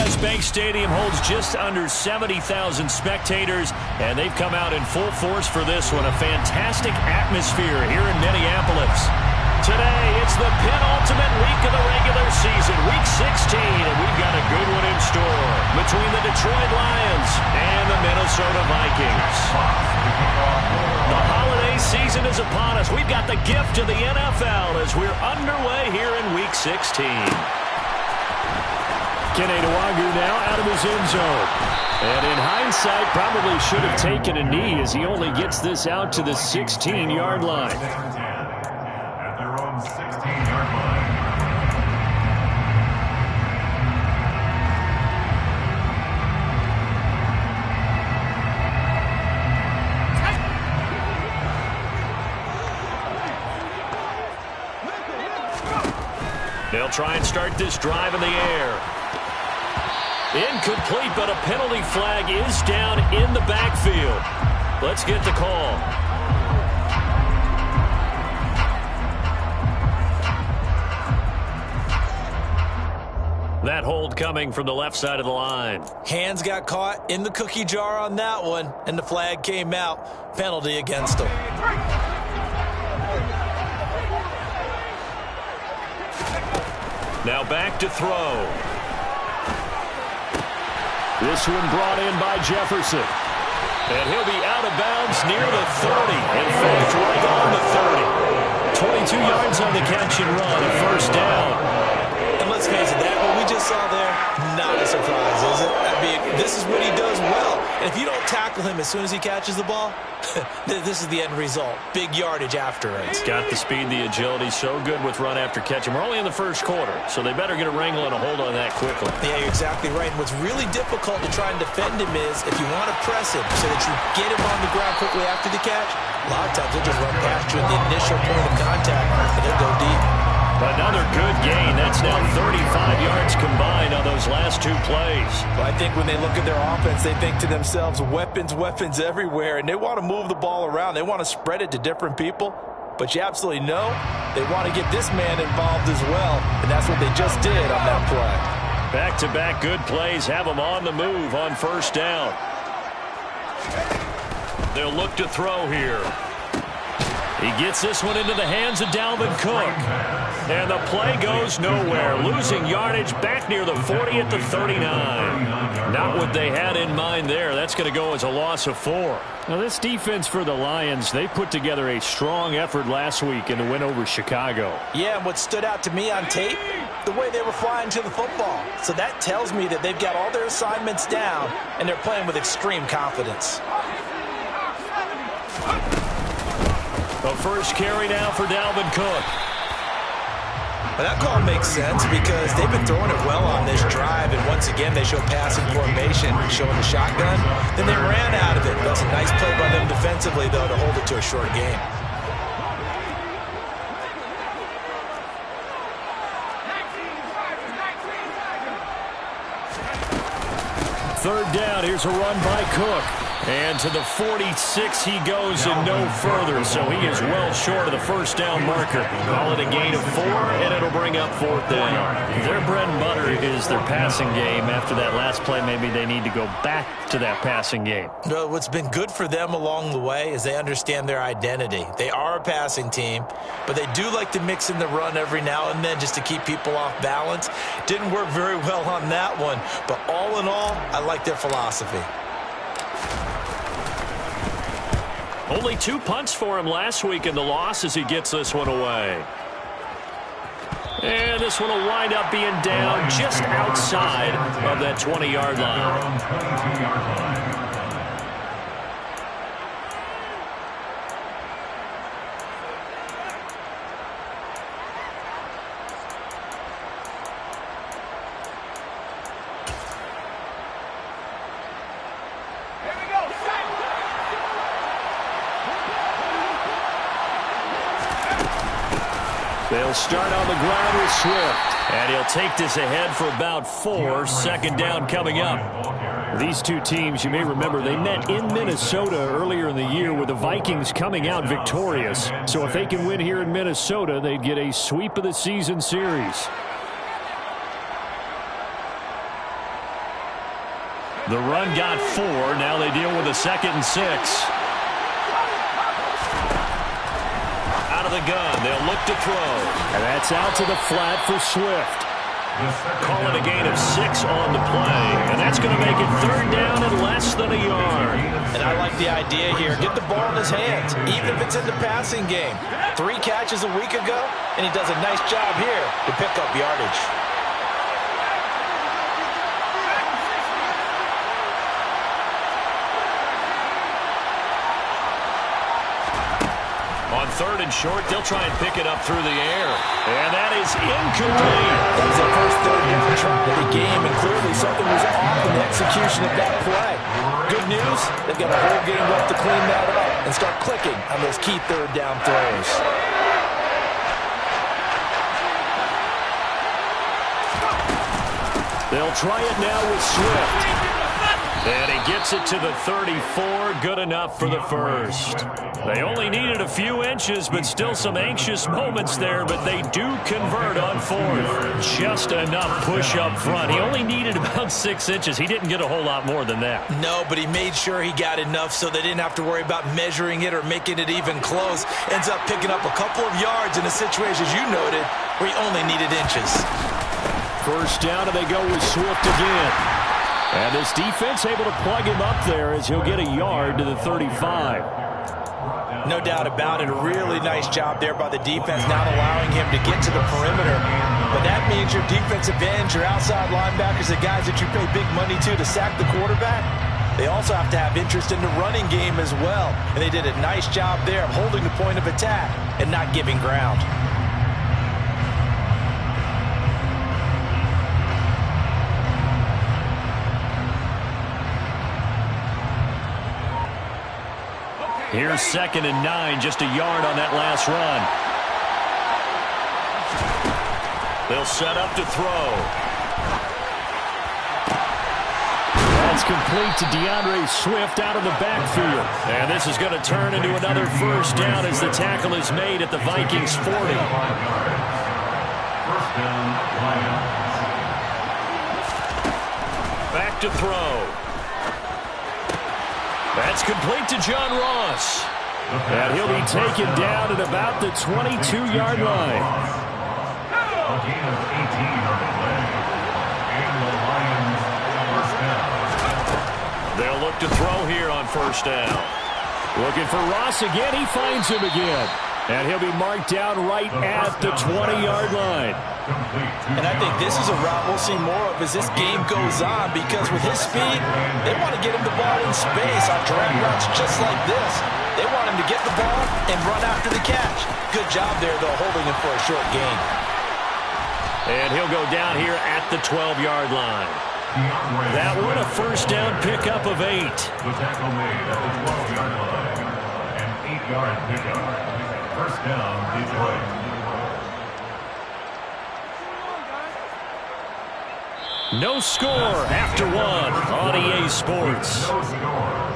U.S. Bank Stadium holds just under 70,000 spectators, and they've come out in full force for this one. A fantastic atmosphere here in Minneapolis. Today, it's the penultimate week of the regular season, Week 16, and we've got a good one in store between the Detroit Lions and the Minnesota Vikings. The holiday season is upon us. We've got the gift of the NFL as we're underway here in Week 16. Kenny Nwagu now out of his end zone. And in hindsight, probably should have taken a knee as he only gets this out to the 16-yard line. At their own 16-yard line. They'll try and start this drive in the air. Incomplete, but a penalty flag is down in the backfield. Let's get the call. That hold coming from the left side of the line. Hands got caught in the cookie jar on that one, and the flag came out. Penalty against him. Now back to throw. This one brought in by Jefferson. And he'll be out of bounds near the 30. In fact, right on the 30. 22 yards on the catch and run, a first down. And let's face it, that what we just saw there, not a surprise, is it? I mean, this is what he does well. And if you don't tackle him as soon as he catches the ball, this is the end result. Big yardage after it. He's got the speed, the agility, so good with run after catch. And we're only in the first quarter, so they better get a wrangle and a hold on that quickly. Yeah, you're exactly right. And what's really difficult to try and defend him is if you want to press him so that you get him on the ground quickly after the catch, a lot of times they'll just run past you at the initial point of contact, and they'll go deep. Another good gain. That's now 35 yards combined on those last two plays. Well, I think when they look at their offense, they think to themselves, weapons, weapons everywhere, and they want to move the ball around. They want to spread it to different people. But you absolutely know they want to get this man involved as well, and that's what they just did on that play. Back-to-back good plays have them on the move on first down. They'll look to throw here. He gets this one into the hands of Dalvin Cook. And the play goes nowhere. Losing yardage back near the 40 at the 39. Not what they had in mind there. That's going to go as a loss of 4. Now, this defense for the Lions, they put together a strong effort last week in the win over Chicago. Yeah, and what stood out to me on tape, the way they were flying to the football. So that tells me that they've got all their assignments down, and they're playing with extreme confidence. The first carry now for Dalvin Cook. Well, that call makes sense because they've been throwing it well on this drive, and once again they show passing formation, showing the shotgun. Then they ran out of it. That's a nice play by them defensively, though, to hold it to a short game. Third down, here's a run by Cook. And to the 46 he goes and no further, so he is well short of the first down marker. Call it a gain of 4, and it'll bring up fourth down. Their bread and butter is their passing game. After that last play, maybe they need to go back to that passing game. Well, what's been good for them along the way is they understand their identity. They are a passing team, but they do like to mix in the run every now and then just to keep people off balance. Didn't work very well on that one, but all in all, I like their philosophy. Only 2 punts for him last week in the loss as he gets this one away. And this one will wind up being down just outside of that 20-yard line. They'll start on the ground with Swift. And he'll take this ahead for about 4. Second down coming up. These two teams, you may remember, they met in Minnesota earlier in the year with the Vikings coming out victorious. So if they can win here in Minnesota, they'd get a sweep of the season series. The run got 4. Now they deal with a 2nd and 6. Out of the gun. They'll look to throw. And that's out to the flat for Swift. Call it a gain of 6 on the play. And that's going to make it 3rd down and less than a yard. And I like the idea here. Get the ball in his hands, even if it's in the passing game. 3 catches a week ago, and he does a nice job here to pick up yardage. On 3rd and short, they'll try and pick it up through the air. And that is incomplete. That was the first 3rd down try of the game, and clearly something was off in the execution of that play. Good news, they've got a whole game left to clean that up and start clicking on those key 3rd down throws. They'll try it now with Swift. And he gets it to the 34. Good enough for the first. They only needed a few inches, but still some anxious moments there, but they do convert on 4th. Just enough push up front. He only needed about 6 inches. He didn't get a whole lot more than that. No, but he made sure he got enough so they didn't have to worry about measuring it or making it even close. Ends up picking up a couple of yards in a situation, as you noted, where he only needed inches. 1st down, and they go with Swift again. And this defense able to plug him up there as he'll get a yard to the 35. No doubt about it. A really nice job there by the defense, not allowing him to get to the perimeter. But that means your defensive ends, your outside linebackers, the guys that you pay big money to sack the quarterback, they also have to have interest in the running game as well. And they did a nice job there of holding the point of attack and not giving ground. Here's 2nd and 9, just a yard on that last run. They'll set up to throw. That's complete to DeAndre Swift out of the backfield. And this is going to turn into another 1st down as the tackle is made at the Vikings 40. 1st down, Lions. Back to throw. That's complete to John Ross. And he'll be taken down at about the 22-yard line. A gain of 18 on the play. And the Lions, 1st down. They'll look to throw here on 1st down. Looking for Ross again. He finds him again. And he'll be marked down right at the 20-yard line. And I think this is a route we'll see more of as this game goes on, because with his speed, they want to get him the ball in space on drag routes just like this. They want him to get the ball and run after the catch. Good job there, though, holding him for a short gain. And he'll go down here at the 12-yard line. That one a 1st down pickup of 8. The tackle made at the 12-yard line. An 8-yard pickup. 1st down, Detroit. No score after 1 on EA Sports. No score.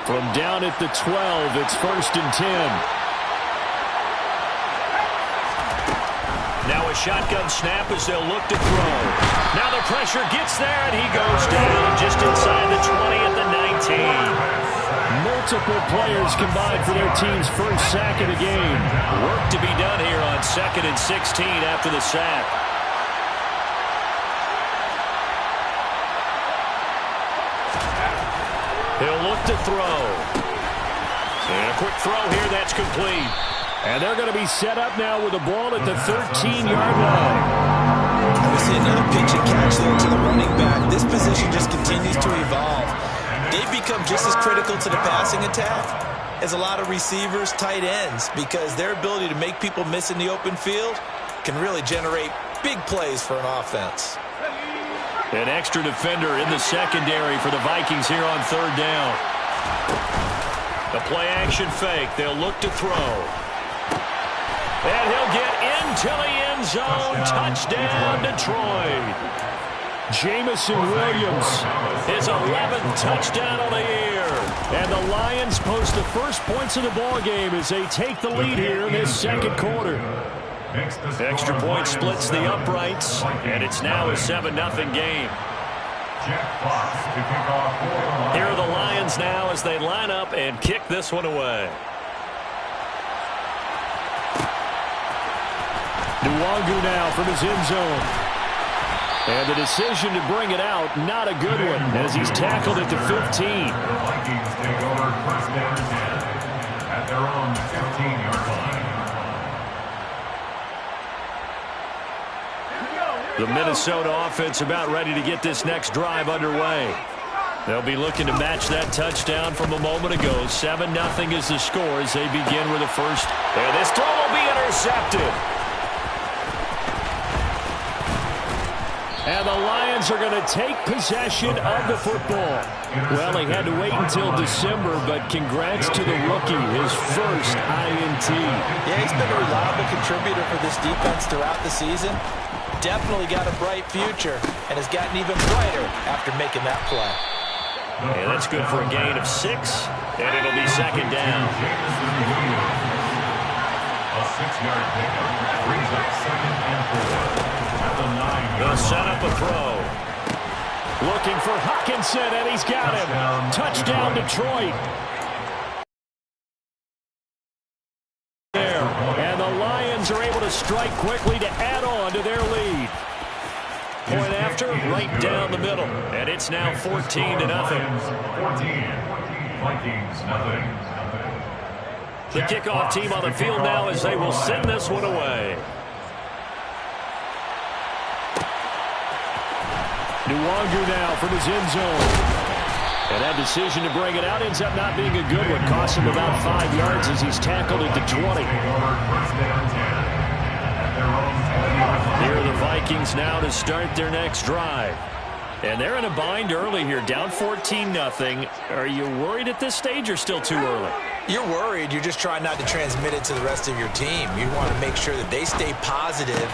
From down at the 12, it's 1st and 10. Now a shotgun snap as they'll look to throw. Now the pressure gets there, and he goes down just inside the 20 at the 19. Multiple players combined for their team's 1st sack of the game. Work to be done here on 2nd and 16 after the sack. He'll look to throw. And a quick throw here, that's complete. And they're going to be set up now with the ball at the 13-yard line. We see another pitch and catch there to the running back. This position just continues to evolve. They've become just as critical to the passing attack as a lot of receivers, tight ends, because their ability to make people miss in the open field can really generate big plays for an offense. An extra defender in the secondary for the Vikings here on third down. The play-action fake. They'll look to throw. And he'll get into the end zone. Touchdown, Detroit. Jamison Williams, his 11th touchdown of the year. And the Lions post the first points of the ball game as they take the lead here in this second quarter. Extra point splits the uprights, and it's now a 7-0 game. Here are the Lions now as they line up and kick this one away. Nwangu now from his end zone. And the decision to bring it out, not a good one, as he's tackled at the 15. The Vikings take over first down and 10 at their own 15-yard line. The Minnesota offense about ready to get this next drive underway. They'll be looking to match that touchdown from a moment ago. 7-0 is the score as they begin with the first. And this throw will be intercepted. And the Lions are going to take possession of the football. Well, he had to wait until December, but congrats to the rookie, his first INT. Yeah, he's been a reliable contributor for this defense throughout the season. Definitely got a bright future and has gotten even brighter after making that play. And that's good for a gain of 6, and it'll be second down. A 6-yard pickup brings up 2nd and 4 at the 9-yard line. They'll set up a throw. Looking for Hockenson, and he's got him. Touchdown, Detroit. And the Lions are able to strike quickly to add on to their lead. Point after, right down the middle. And it's now 14-0. 14. Vikings, nothing. The kickoff team on the field now as they will send this one away. Nwangu now from his end zone. And that decision to bring it out ends up not being a good one. Costs him about 5 yards as he's tackled at the 20. Here are the Vikings now to start their next drive. And they're in a bind early here, down 14-0. Are you worried at this stage or still too early? You're worried. You're just trying not to transmit it to the rest of your team. You want to make sure that they stay positive.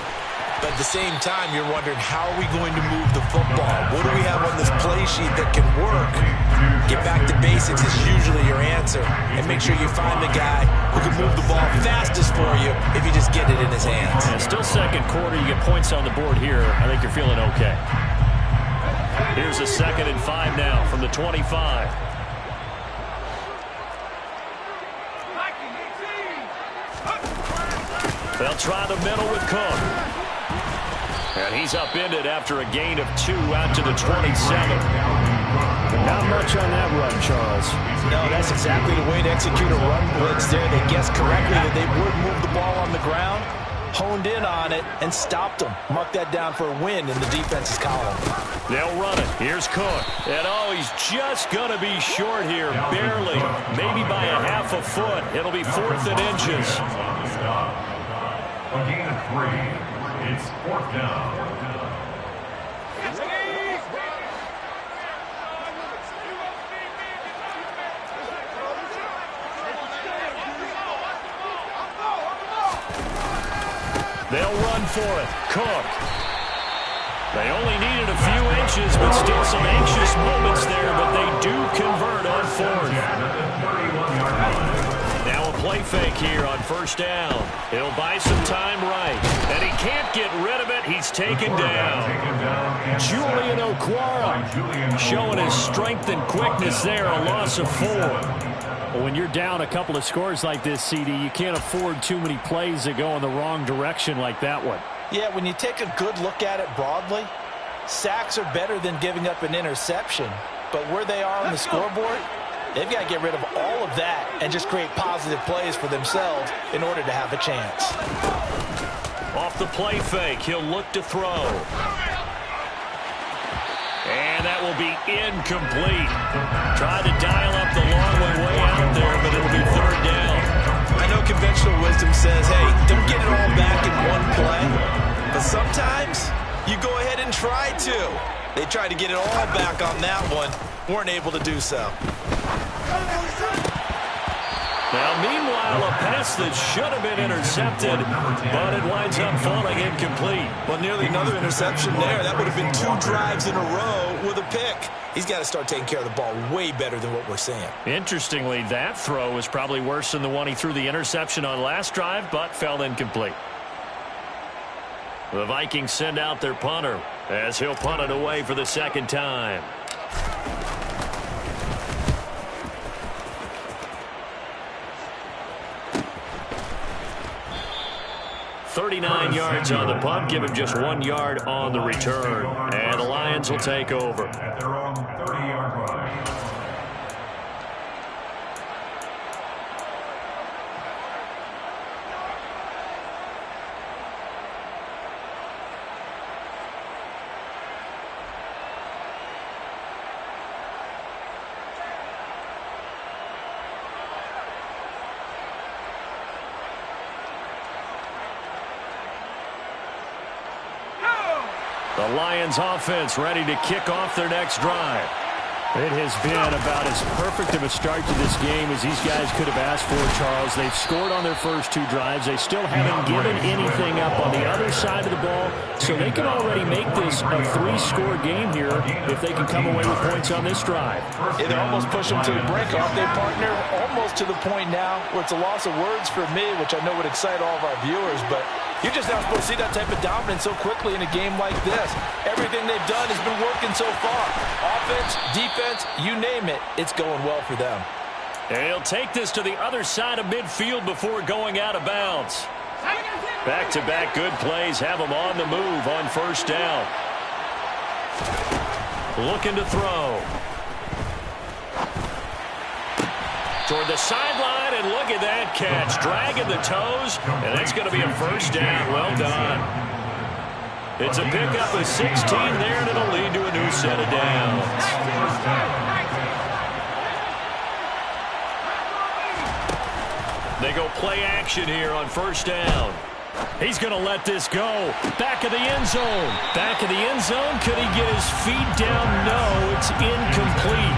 But at the same time, you're wondering, how are we going to move the football? What do we have on this play sheet that can work? Get back to basics is usually your answer. And make sure you find the guy who can move the ball fastest for you if you just get it in his hands. Yeah, still second quarter. You get points on the board here. I think you're feeling okay. Here's a 2nd and 5 now from the 25. They'll try the middle with Cook. And he's upended after a gain of 2 out to the 27. Not much on that run, Charles. No, that's exactly the way to execute a run blitz there. They guessed correctly that they would move the ball on the ground, honed in on it, and stopped them. Mark that down for a win in the defense's column. They'll run it. Here's Cook. And, he's just going to be short here, barely, maybe by a half a foot. It'll be 4th and inches. A gain of 3. It's 4th down. They'll run for it. Cook. They only needed a few inches, but still some anxious moments there, but they do convert on 4th. Now a play fake here on 1st down. He'll buy some time right. And he can't get rid of it. He's taken down. Julian Okwara showing his strength and quickness there. A loss of 4. Well, when you're down a couple of scores like this, CD, you can't afford too many plays that go in the wrong direction like that one. Yeah, when you take a good look at it broadly, sacks are better than giving up an interception. But where they are on the scoreboard, they've got to get rid of all of that and just create positive plays for themselves in order to have a chance. Off the play fake, he'll look to throw. And that will be incomplete. Tried to dial up the long way out there, but it'll be 3rd down. I know conventional wisdom says, hey, don't get it all back in one play. But sometimes you go ahead and try to. They tried to get it all back on that one. Weren't able to do so. Now, meanwhile, a pass that should have been intercepted, but it winds up falling incomplete. Well, nearly another interception there. That would have been 2 drives in a row with a pick. He's got to start taking care of the ball way better than what we're seeing. Interestingly, that throw was probably worse than the one he threw the interception on last drive, but fell incomplete. The Vikings send out their punter as he'll punt it away for the second time. 39 yards on the punt, give him just 1 yard on the return. And the Lions will take over. At their own 30-yard line. The Lions offense ready to kick off their next drive. It has been about as perfect of a start to this game as these guys could have asked for, Charles. They've scored on their first 2 drives. They still haven't given anything up on the other side of the ball, so they can already make this a 3-score game here if they can come away with points on this drive. Yeah, they almost push them to the brink, aren't they, partner? Almost to the point now where it's a loss of words for me, which I know would excite all of our viewers, but you're just not supposed to see that type of dominance so quickly in a game like this. Everything they've done has been working so far. Offense, defense, you name it, it's going well for them. And he'll take this to the other side of midfield before going out of bounds. Back-to-back good plays have them on the move on first down. Looking to throw. Toward the sideline, and look at that catch. Dragging the toes, and that's going to be a first down. Well done. It's a pickup of 16 there, and it'll lead to a new set of downs. They go play action here on first down. He's going to let this go. Back of the end zone. Back of the end zone. Could he get his feet down? No, it's incomplete.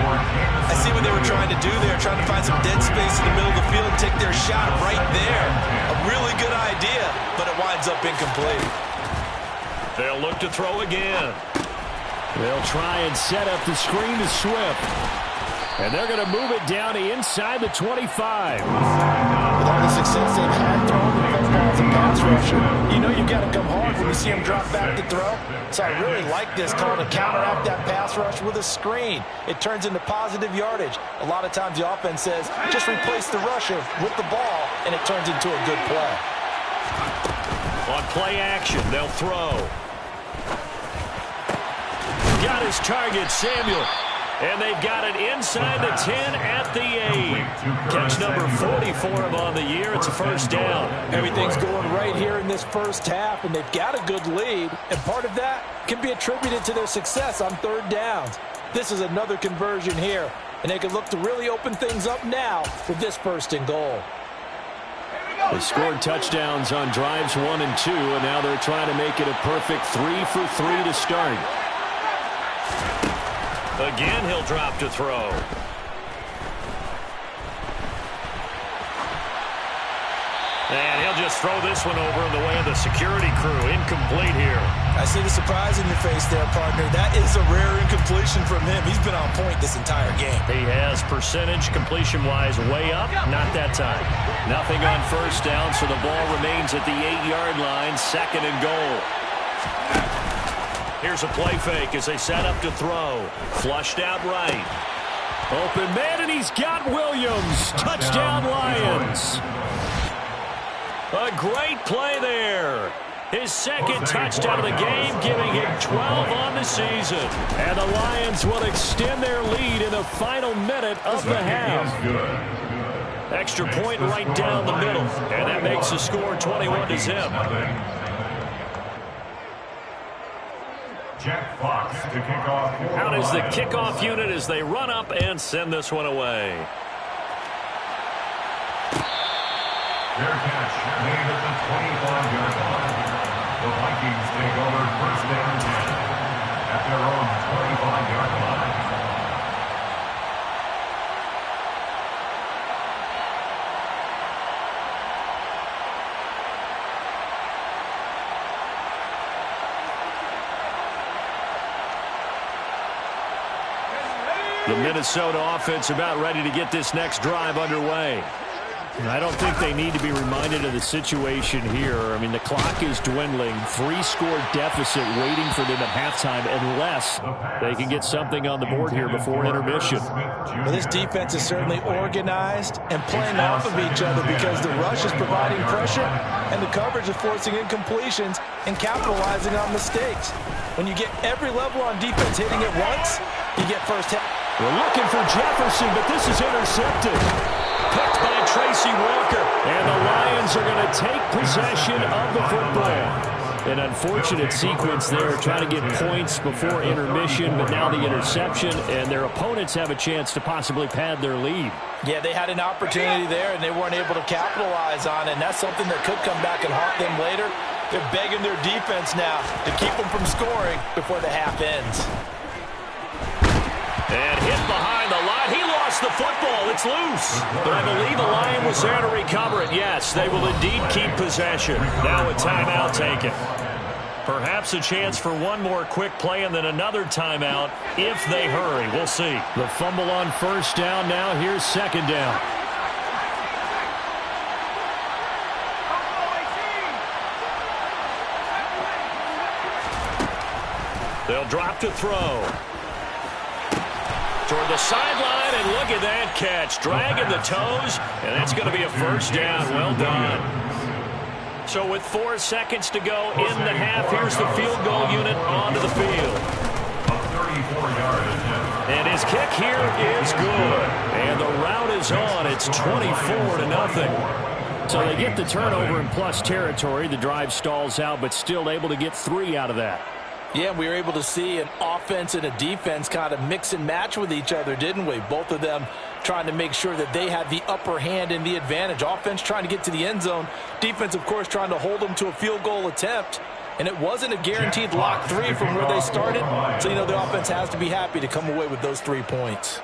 I see what they were trying to do there, trying to find some dead space in the middle of the field and take their shot right there. A really good idea, but it winds up incomplete. They'll look to throw again. They'll try and set up the screen to Swift. And they're going to move it down to inside the 25. With all the success they've had throwing the football as a pass rusher, you know you've got to come hard when you see them drop back to throw. So I really like this call to counteract that pass rush with a screen. It turns into positive yardage. A lot of times the offense says, just replace the rusher with the ball, and it turns into a good play. On play action, they'll throw. Got his target, Samuel. And they've got it inside the 10 at the 8. Catch number 40 for him on the year. It's a first down. Everything's going right here in this first half, and they've got a good lead. And part of that can be attributed to their success on third downs. This is another conversion here, and they can look to really open things up now with this first and goal. They scored touchdowns on drives 1 and 2, and now they're trying to make it a perfect 3 for 3 to start. Again, he'll drop to throw. And he'll just throw this one over in the way of the security crew. Incomplete here. I see the surprise in your face there, partner. That is a rare incompletion from him. He's been on point this entire game. He has percentage completion-wise way up. Not that time. Nothing on first down, so the ball remains at the 8-yard line. Second and goal. Here's a play fake as they set up to throw. Flushed out right. Open man, and he's got Williams. Touchdown, Lions. A great play there. His second touchdown of the game, giving him 12 on the season. And the Lions will extend their lead in the final minute of the half. Extra point right down the middle. And that makes the score 21-0. Jack Fox to kick off. Out is the kickoff unit as they run up and send this one away. Their catch made at the 25-yard line. The Vikings take over first down 10. at their own 25-yard line. The Minnesota offense about ready to get this next drive underway. I don't think they need to be reminded of the situation here. I mean, the clock is dwindling. 3-score deficit waiting for them at halftime unless they can get something on the board here before intermission. Well, this defense is certainly organized and playing off of each other because the rush is providing pressure and the coverage is forcing incompletions and capitalizing on mistakes. When you get every level on defense hitting at once, you get first hit. We're looking for Jefferson, but this is intercepted. Picked by Tracy Walker. And the Lions are going to take possession of the football. An unfortunate sequence there, trying to get points before intermission, but now the interception, and their opponents have a chance to possibly pad their lead. Yeah, they had an opportunity there, and they weren't able to capitalize on it, and that's something that could come back and haunt them later. They're begging their defense now to keep them from scoring before the half ends. And hit behind the line. He lost the football. It's loose. But I believe the Lion was there to recover it. Yes, they will indeed keep possession. Now a timeout taken. Perhaps a chance for one more quick play and then another timeout if they hurry. We'll see. The fumble on first down now. Here's second down. They'll drop to throw. Toward the sideline, and look at that catch. Dragging the toes, and that's going to be a first down. Well done. So with 4 seconds to go in the half, here's the field goal unit onto the field. A 34-yard attempt. And his kick here is good. And the route is on. It's 24-0. So they get the turnover in plus territory. The drive stalls out, but still able to get 3 out of that. Yeah, we were able to see an offense and a defense kind of mix and match with each other, didn't we? Both of them trying to make sure that they had the upper hand and the advantage. Offense trying to get to the end zone. Defense, of course, trying to hold them to a field goal attempt. And it wasn't a guaranteed lock 3 from where they started. So, you know, the offense has to be happy to come away with those 3 points.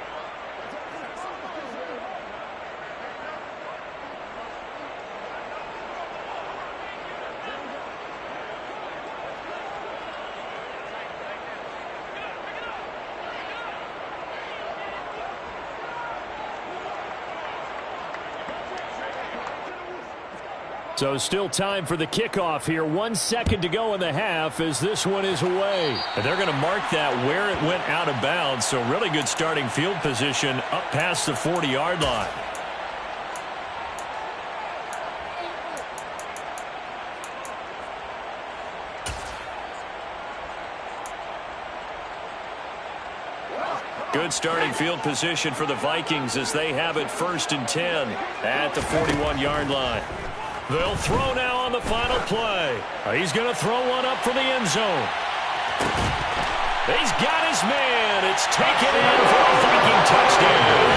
So still time for the kickoff here. 1 second to go in the half as this one is away. And they're going to mark that where it went out of bounds. So really good starting field position up past the 40-yard line. Good starting field position for the Vikings as they have it 1st and 10 at the 41-yard line. They'll throw now on the final play. He's going to throw one up for the end zone. He's got his man. It's taken in for a Viking touchdown.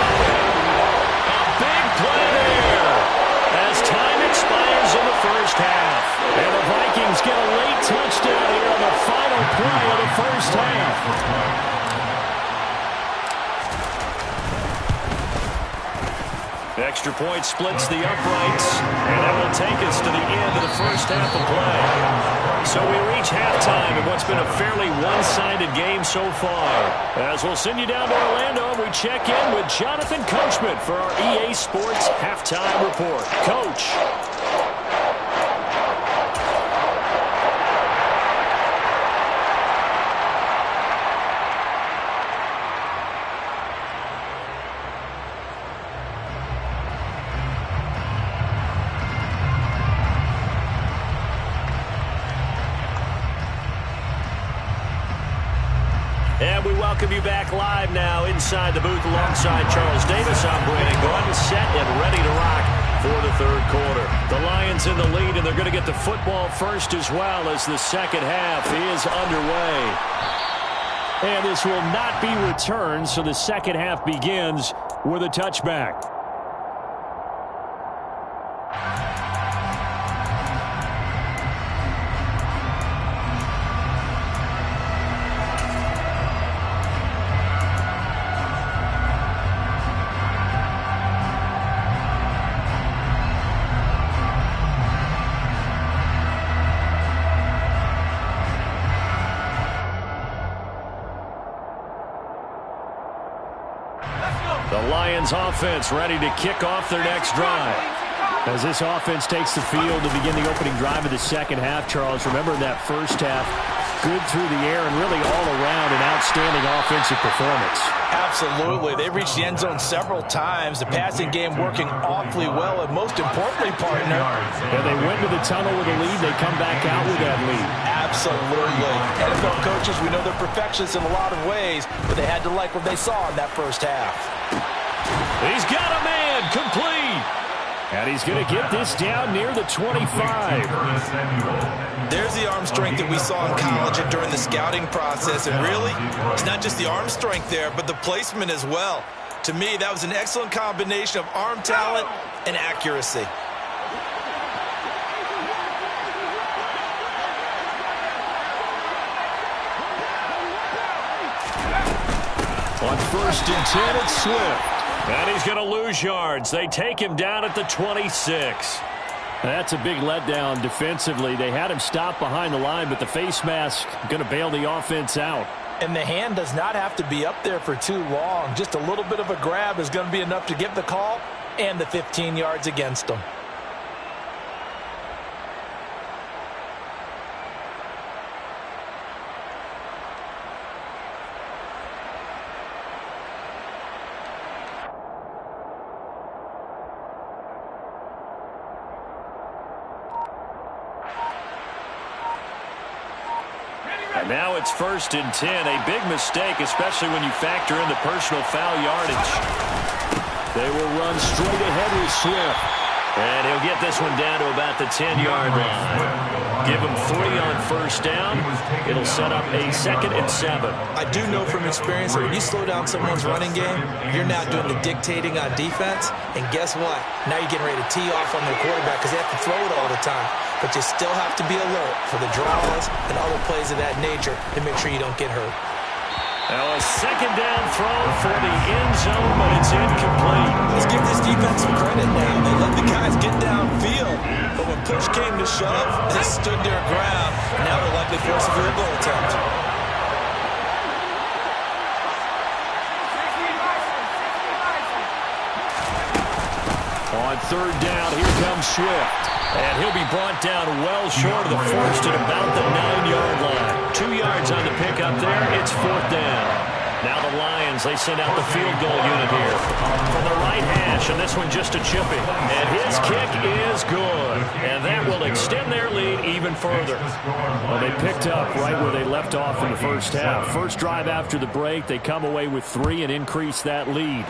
A big play there as time expires in the first half. And the Vikings get a late touchdown here on the final play of the first half. Extra point splits the uprights, and that will take us to the end of the first half of play. So we reach halftime in what's been a fairly one-sided game so far. As we'll send you down to Orlando, we check in with Jonathan Coachman for our EA Sports Halftime Report. Coach. And we welcome you back live now inside the booth alongside Charles Davis. I'm Brandon Gordon, set and ready to rock for the third quarter. The Lions in the lead, and they're going to get the football first as well as the second half is underway. And this will not be returned, so the second half begins with a touchback. Lions offense ready to kick off their next drive. As this offense takes the field to begin the opening drive of the second half, Charles, remember in that first half, good through the air and really all around an outstanding offensive performance. Absolutely. They reached the end zone several times. The passing game working awfully well, and most importantly, partner. Yeah, they went to the tunnel with a lead. They come back out with that lead. Absolutely. NFL coaches, we know they're perfectionists in a lot of ways, but they had to like what they saw in that first half. He's got a man complete. And he's going to get this down near the 25. There's the arm strength that we saw in college and during the scouting process. And really, it's not just the arm strength there, but the placement as well. To me, that was an excellent combination of arm talent and accuracy. On 1st and 10, it's Swift. And he's going to lose yards. They take him down at the 26. That's a big letdown defensively. They had him stop behind the line, but the face mask going to bail the offense out. And the hand does not have to be up there for too long. Just a little bit of a grab is going to be enough to get the call and the 15 yards against them. Now it's 1st and 10. A big mistake, especially when you factor in the personal foul yardage. They will run straight ahead with Swift. And he'll get this one down to about the 10-yard line. Give him 3 on 1st down. It'll set up a 2nd and 7. I do know from experience that when you slow down someone's running game, you're now doing the dictating on defense. And guess what? Now you're getting ready to tee off on their quarterback because they have to throw it all the time. But you still have to be alert for the draws and other plays of that nature to make sure you don't get hurt. Now a 2nd down throw for the end zone, but it's incomplete. Let's give this defense some credit now. They let the guys get downfield, but when push came to shove, they stood their ground. Now they're likely forced a field goal attempt. On 3rd down, here comes Swift. And he'll be brought down well short of the 1st at about the 9-yard line. 2 yards on the pickup there. It's 4th down. Now the Lions, they send out the field goal unit here. From the right hash, and this one just a chipping. And his kick is good. And that will extend their lead even further. Well, they picked up right where they left off in the first half. First drive after the break, they come away with 3 and increase that lead.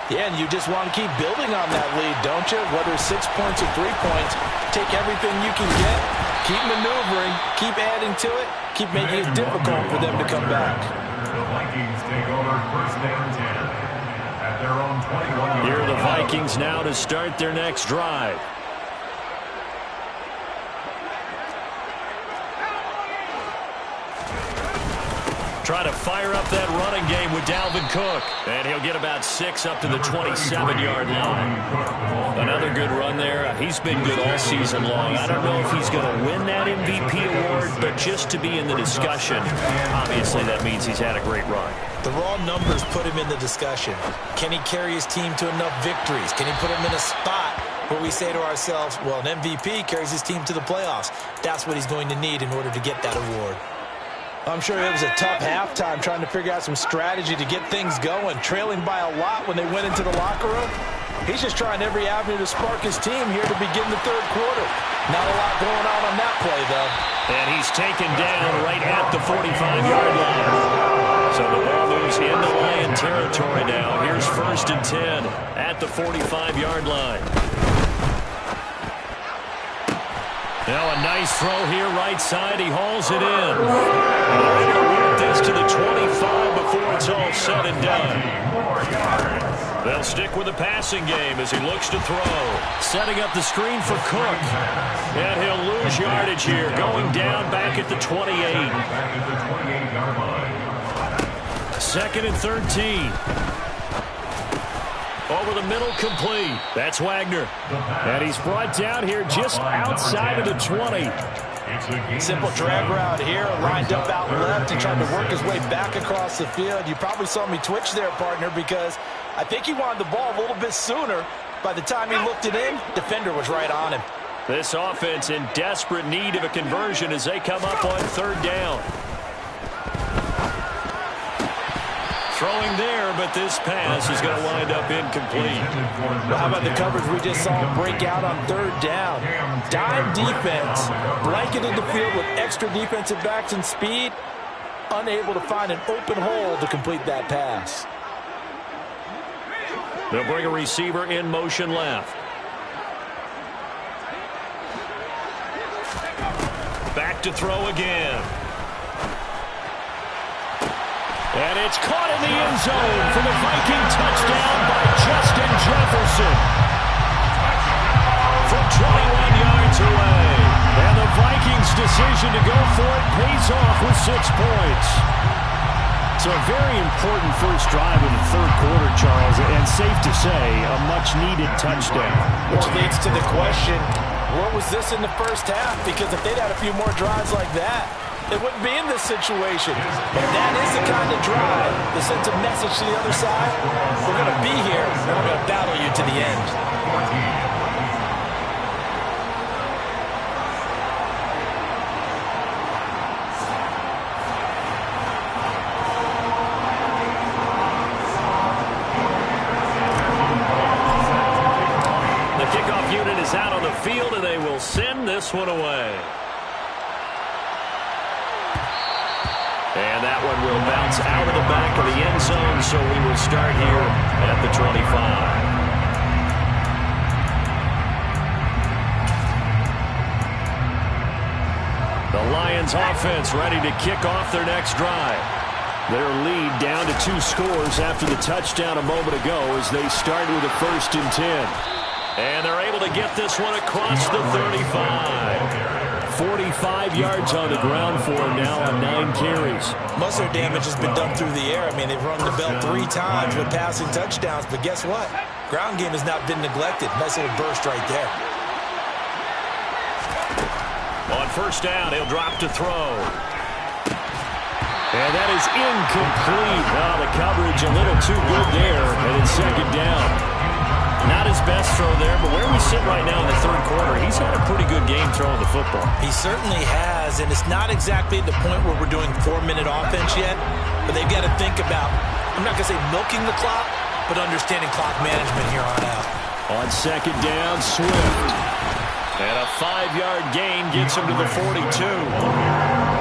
Yeah, and you just want to keep building on that lead, don't you? Whether it's 6 points or 3 points, take everything you can get, keep maneuvering, keep adding to it, keep making it difficult for them to come back. The Vikings take over 1st and 10 at their own 21. Here are the Vikings now to start their next drive. Try to fire up that running game with Dalvin Cook. And he'll get about 6 up to the 27-yard line. Another good run there. He's been good all season long. I don't know if he's going to win that MVP award, but just to be in the discussion, obviously that means he's had a great run. The raw numbers put him in the discussion. Can he carry his team to enough victories? Can he put him in a spot where we say to ourselves, well, an MVP carries his team to the playoffs. That's what he's going to need in order to get that award. I'm sure it was a tough halftime trying to figure out some strategy to get things going, trailing by a lot when they went into the locker room. He's just trying every avenue to spark his team here to begin the 3rd quarter. Not a lot going on that play, though. And he's taken down right at the 45-yard line. So the ball moves into Lion territory now. Here's 1st and 10 at the 45-yard line. Now a nice throw here right side. He hauls it in. And they're going to work this to the 25 before it's all said and done. They'll stick with the passing game as he looks to throw. Setting up the screen for Cook. And he'll lose yardage here. Going down back at the 28. 2nd and 13. Over the middle, complete. That's Wagner. And he's brought down here just outside of the 20. Simple drag route here, lined up out left and trying to work his way back across the field. You probably saw me twitch there, partner, because I think he wanted the ball a little bit sooner. By the time he looked it in, defender was right on him. This offense in desperate need of a conversion as they come up on third down. Throwing there, but this pass is going to wind up incomplete. Well, how about the coverage we just saw break out on third down? Dime defense, blanketed the field with extra defensive backs and speed, unable to find an open hole to complete that pass. They'll bring a receiver in motion left. Back to throw again. And it's caught in the end zone for the Viking touchdown by Justin Jefferson. From 21 yards away. And the Vikings' decision to go for it pays off with 6 points. So a very important first drive in the third quarter, Charles, and safe to say, a much-needed touchdown. Which leads to the question, what was this in the first half? Because if they'd had a few more drives like that, they wouldn't be in this situation. And that is the kind of drive that sends a message to the other side. We're going to be here, and we're going to battle you to the end. The kickoff unit is out on the field, and they will send this one away. And that one will bounce out of the back of the end zone, so we will start here at the 25. The Lions offense ready to kick off their next drive. Their lead down to 2 scores after the touchdown a moment ago as they start with a 1st and 10. And they're able to get this one across the 35. 45 yards on the ground for him now on 9 carries. Most of their damage has been done through the air. I mean, they've rung the bell 3 times with passing touchdowns, but guess what? Ground game has not been neglected. Nice little burst right there. On 1st down, he'll drop to throw. And that is incomplete. Oh, the coverage a little too good there, and it's 2nd down. Not his best throw there, but where we sit right now in the third quarter, he's had a pretty good game throwing the football. He certainly has, and it's not exactly the point where we're doing 4-minute offense yet, but they've got to think about, I'm not going to say milking the clock, but understanding clock management here on out. On 2nd down, Swift. And a 5-yard gain gets him to the 42.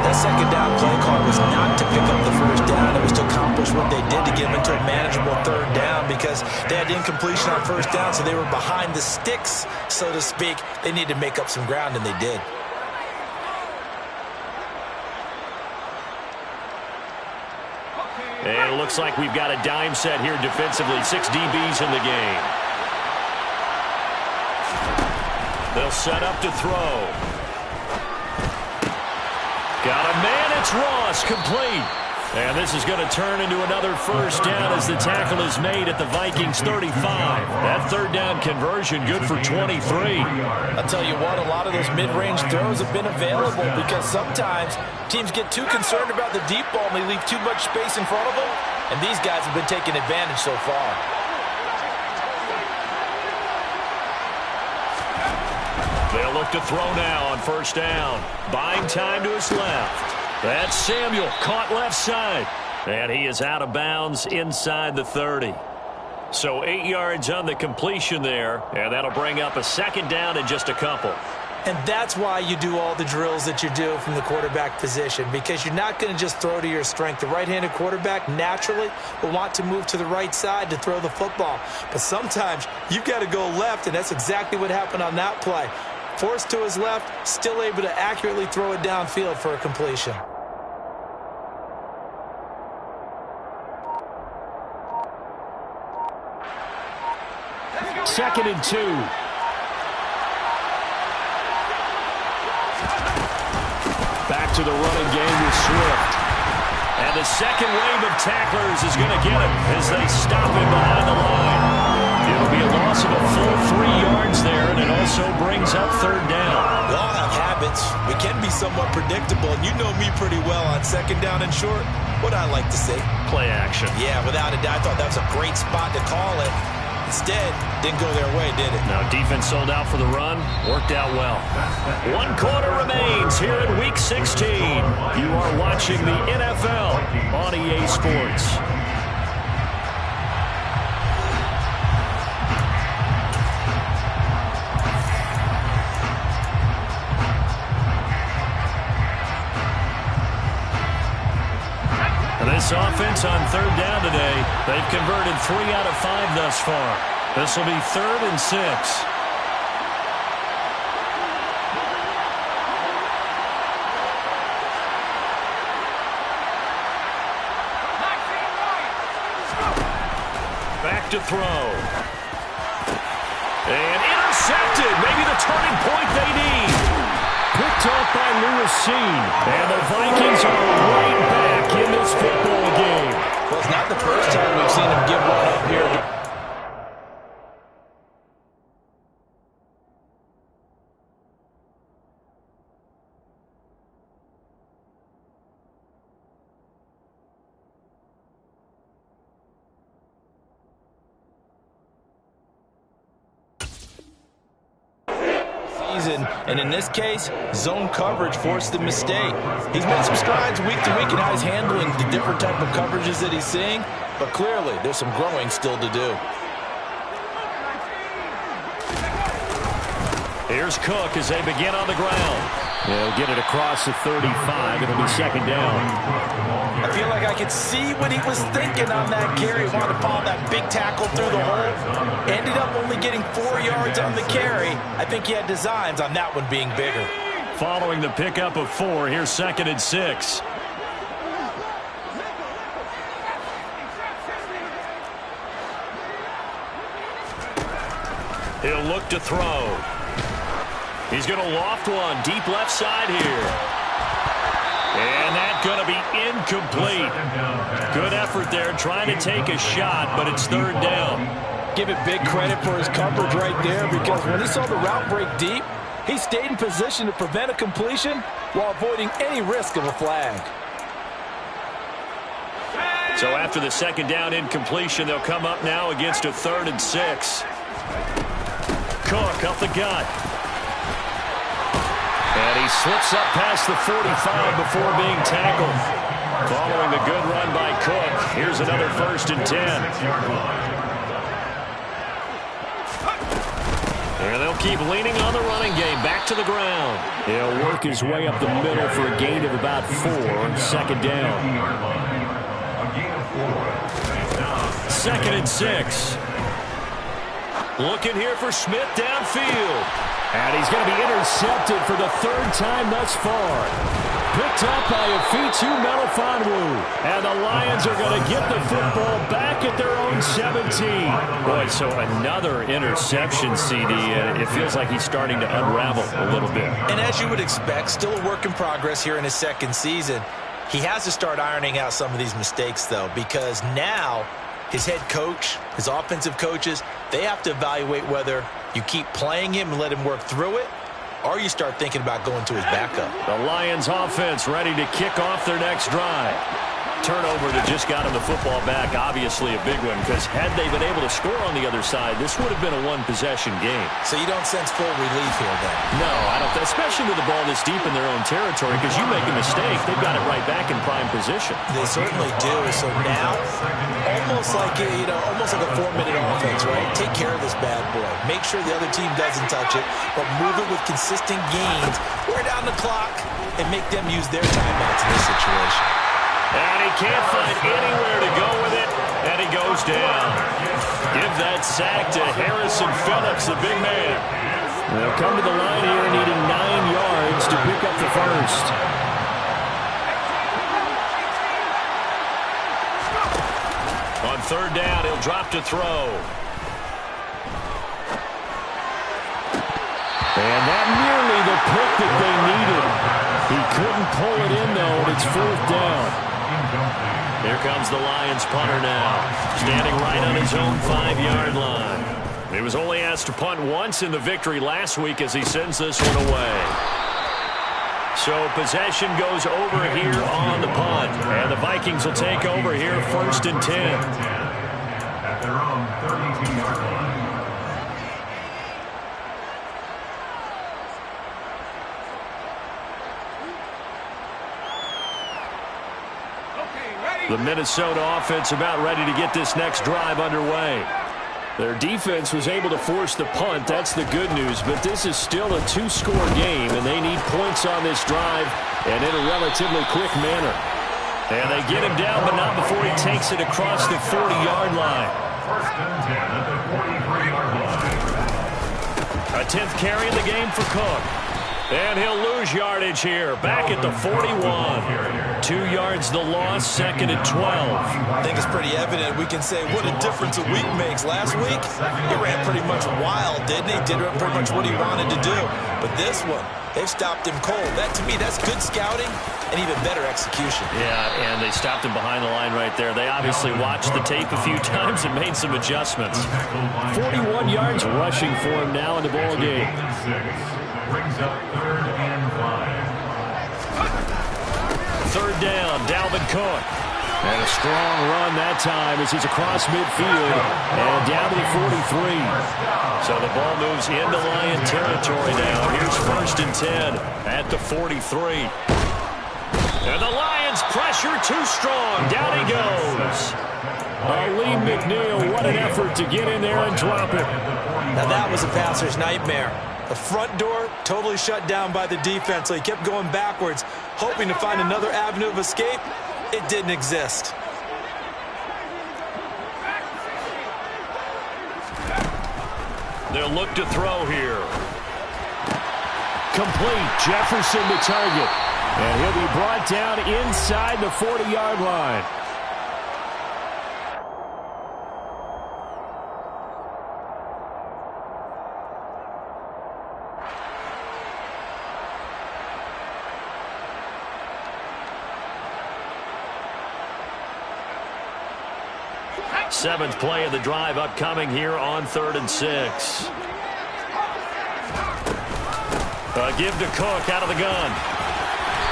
That 2nd down play call was not to pick up the 1st down. It was to accomplish what they did to get them into a manageable 3rd down because they had incompletion on 1st down, so they were behind the sticks, so to speak. They needed to make up some ground, and they did. And it looks like we've got a dime set here defensively. 6 DBs in the game. They'll set up to throw. Got a man, it's Ross, complete. And this is going to turn into another 1st down as the tackle is made at the Vikings 35. That 3rd down conversion good for 23. I'll tell you what, a lot of those mid-range throws have been available because sometimes teams get too concerned about the deep ball and they leave too much space in front of them. And these guys have been taking advantage so far. They'll look to throw now on 1st down. Buying time to his left. That's Samuel, caught left side. And he is out of bounds inside the 30. So 8 yards on the completion there, and that'll bring up a 2nd down in just a couple. And that's why you do all the drills that you do from the quarterback position, because you're not going to just throw to your strength. The right-handed quarterback naturally will want to move to the right side to throw the football. But sometimes you've got to go left, and that's exactly what happened on that play. Forced to his left, still able to accurately throw it downfield for a completion. Second and 2. Back to the running game with Swift. And the second wave of tacklers is going to get him as they stop him behind the line. It'll be a loss of a full 3 yards there, and it also brings up 3rd down. We all have habits. We can be somewhat predictable, and you know me pretty well on second down and short. What I like to see. Play action. Yeah, without a doubt. I thought that was a great spot to call it. Instead, didn't go their way, did it? Now, defense sold out for the run. Worked out well. 1 quarter remains here in Week 16. You are watching the NFL on EA Sports. This offense on third down today, they've converted 3 out of 5 thus far. This will be 3rd and 6. Back to throw. And intercepted. Maybe the turning point they need. Picked off by Lewis Seen. And the Vikings are right back in this football game. Well, it's not the first time we've seen him give one up here. And in this case, zone coverage forced the mistake. He's made some strides week to week, and now he's handling the different type of coverages that he's seeing. But clearly, there's some growing still to do. Here's Cook as they begin on the ground. They'll get it across the 35. It'll be second down. I feel like I could see what he was thinking on that carry. Wanted to follow that big tackle through the hole. Ended up only getting 4 yards on the carry. I think he had designs on that one being bigger. Following the pickup of 4, here's 2nd and 6. He'll look to throw. He's going to loft one deep left side here. And that's going to be incomplete. Good effort there trying to take a shot, but it's 3rd down. Give it big credit for his coverage right there, because when he saw the route break deep, he stayed in position to prevent a completion while avoiding any risk of a flag. So after the 2nd down incompletion, they'll come up now against a 3rd and 6. Cook up the gut. And he slips up past the 45 before being tackled. Following the good run by Cook, here's another 1st and 10. And they'll keep leaning on the running game. Back to the ground. He'll work his way up the middle for a gain of about 4. 2nd down. 2nd and 6. Looking here for Smith downfield. And he's going to be intercepted for the 3rd time thus far. Picked up by Afitu Melifonwu. And the Lions are going to get the football back at their own 17. Boy, so another interception, CD. And it feels like he's starting to unravel a little bit. And as you would expect, still a work in progress here in his 2nd season. He has to start ironing out some of these mistakes, though, because now his head coach, his offensive coaches, they have to evaluate whether you keep playing him and let him work through it, or you start thinking about going to his backup. The Lions offense ready to kick off their next drive. Turnover that just got him the football back, obviously a big one, because had they been able to score on the other side, this would have been a one-possession game. So you don't sense full relief here, then? No, I don't, especially with the ball this deep in their own territory, because you make a mistake, they've got it right back in prime position. They certainly do. So now, almost like a 4-minute offense, right? Take care of this bad boy. Make sure the other team doesn't touch it, but move it with consistent gains. Wear down the clock and make them use their timeouts in this situation. And he can't find anywhere to go with it, and he goes down. Give that sack to Harrison Phillips, the big man. They'll come to the line here needing 9 yards to pick up the 1st. On 3rd down, he'll drop to throw. And that nearly the pick that they needed. He couldn't pull it in, though, and it's 4th down. Here comes the Lions punter now, standing right on his own 5-yard line. He was only asked to punt once in the victory last week as he sends this one away. So possession goes over here on the punt. And the Vikings will take over here 1st and 10. At their own 32-yard line. The Minnesota offense about ready to get this next drive underway. Their defense was able to force the punt. That's the good news. But this is still a 2-score game, and they need points on this drive and in a relatively quick manner. And they get him down, but not before he takes it across the 40-yard line. 1st and 10 at the 43-yard line. A 10th carry in the game for Cook. And he'll lose yardage here. Back at the 41. 2 yards the loss, 2nd and 12. I think it's pretty evident. We can say what a difference a week makes. Last week, he ran pretty much wild, didn't he? Did pretty much what he wanted to do. But this one, they've stopped him cold. That, to me, that's good scouting and even better execution. Yeah, and they stopped him behind the line right there. They obviously watched the tape a few times and made some adjustments. 41 yards rushing for him now in the ball game. Brings up 3rd and 5. 3rd down, Dalvin Cook. And a strong run that time as he's across midfield and down to the 43. So the ball moves into Lion territory now. Here's 1st and 10 at the 43. And the Lions pressure too strong. Down he goes. Lee McNeil, what an effort to get in there and drop it. Now that was a passer's nightmare. The front door totally shut down by the defense, so he kept going backwards, hoping to find another avenue of escape. It didn't exist. They'll look to throw here. Complete. Jefferson to target. And he'll be brought down inside the 40-yard line. Seventh play of the drive upcoming here on 3rd and 6. Give to Cook out of the gun.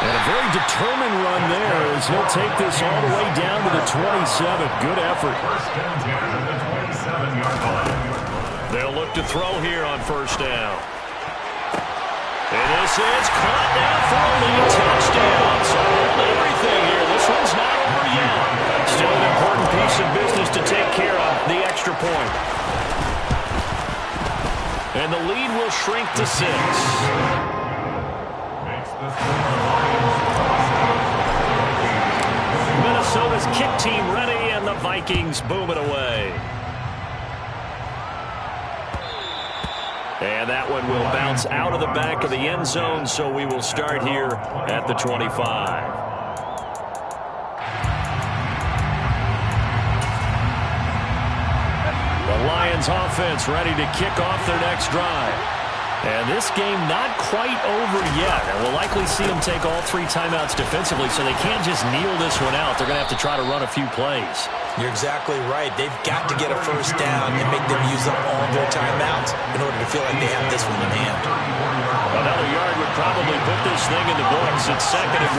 And a very determined run there as he'll take this all the way down to the 27. Good effort. 1st and 10 at the 27-yard line. They'll look to throw here on 1st down. And this is caught down for a lead touchdown. So hold everything here. This one's not over yet. Still an important piece of business to take care of, the extra point. And the lead will shrink to 6. Minnesota's kick team ready, and the Vikings boom it away. And that one will bounce out of the back of the end zone, so we will start here at the 25. The Lions offense ready to kick off their next drive. And this game not quite over yet. And we'll likely see them take all 3 timeouts defensively, so they can't just kneel this one out. They're going to have to try to run a few plays. You're exactly right. They've got to get a 1st down and make them use up all their timeouts in order to feel like they have this one in hand. Another yard would probably put this thing in the books. It's 2nd and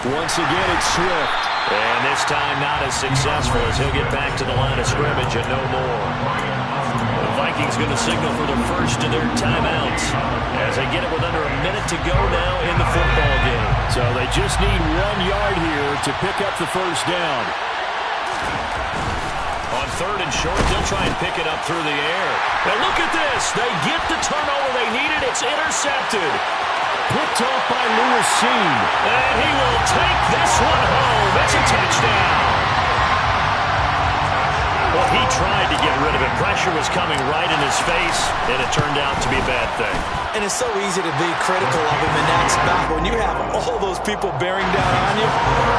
1. Once again, it's Swift. And this time not as successful as he'll get back to the line of scrimmage and no more. The Vikings going to signal for the first of their timeouts as they get it with under a minute to go now in the football game. So they just need 1 yard here to pick up the 1st down. On 3rd and short, they'll try and pick it up through the air. Now look at this. They get the turnover they needed. It's intercepted. Picked off by Lewis Seen. And he will take this one home. It's a touchdown. Well, he tried to get rid of it. Pressure was coming right in his face, and it turned out to be a bad thing. And it's so easy to be critical of him in that spot. When you have all those people bearing down on you,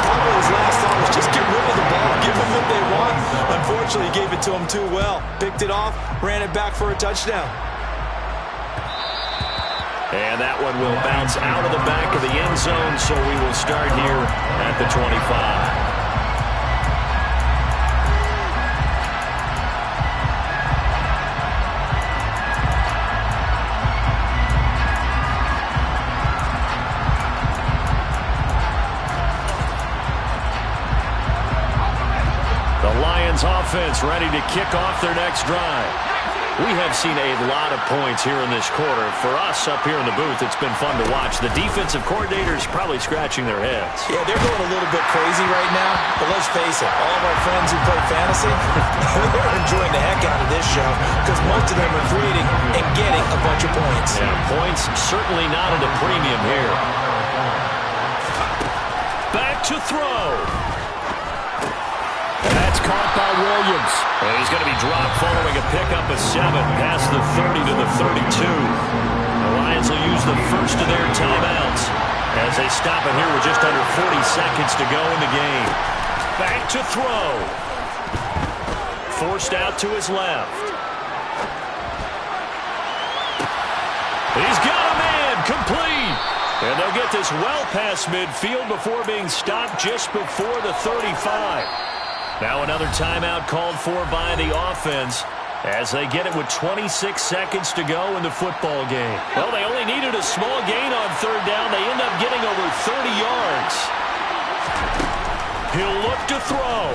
probably his last thought was just get rid of the ball, give them what they want. Unfortunately, he gave it to them too well. Picked it off, ran it back for a touchdown. And that one will bounce out of the back of the end zone, so we will start here at the 25. offense ready to kick off their next drive. We have seen a lot of points here in this quarter. For us up here in the booth, it's been fun to watch. The defensive coordinators probably scratching their heads. Yeah, they're going a little bit crazy right now. But let's face it, all of our friends who play fantasy, they're enjoying the heck out of this show because most of them are creating and getting a bunch of points. Yeah, points certainly not at a premium here. Back to throw. That's caught by Williams. And he's going to be dropped following a pickup of 7 past the 30 to the 32. The Lions will use the first of their timeouts as they stop it here with just under 40 seconds to go in the game. Back to throw. Forced out to his left. He's got a man complete. And they'll get this well past midfield before being stopped just before the 35. Now another timeout called for by the offense as they get it with 26 seconds to go in the football game. Well, they only needed a small gain on third down. They end up getting over 30 yards. He'll look to throw.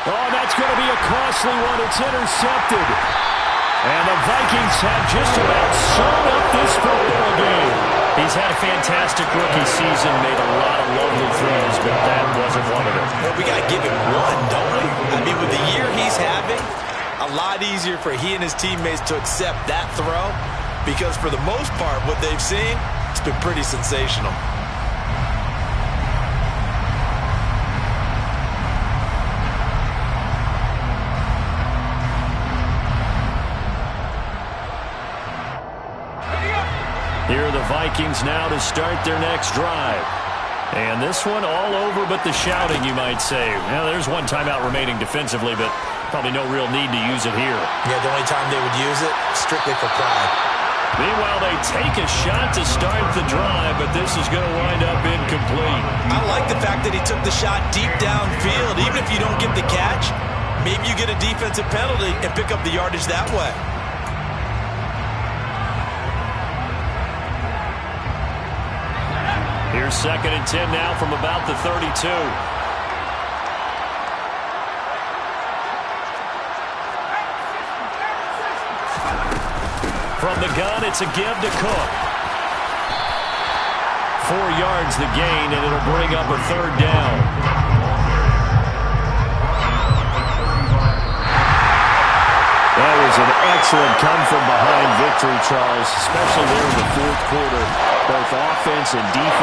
Oh, that's going to be a costly one. It's intercepted. And the Vikings have just about sewn up this football game. He's had a fantastic rookie season, made a lot of lovely throws, but that wasn't one of them. Well, we got to give him one, don't we? I mean, with the year he's having, a lot easier for he and his teammates to accept that throw because for the most part, what they've seen, it's been pretty sensational. Here are the Vikings now to start their next drive. And this one all over but the shouting, you might say. Well, there's one timeout remaining defensively, but probably no real need to use it here. Yeah, the only time they would use it, strictly for pride. Meanwhile, they take a shot to start the drive, but this is going to wind up incomplete. I like the fact that he took the shot deep downfield. Even if you don't get the catch, maybe you get a defensive penalty and pick up the yardage that way. Here's 2nd and 10 now from about the 32. From the gun, it's a give to Cook. 4 yards the gain, and it'll bring up a 3rd down. That was an excellent come-from-behind victory, Charles, especially there in the 4th quarter. Both offense and defense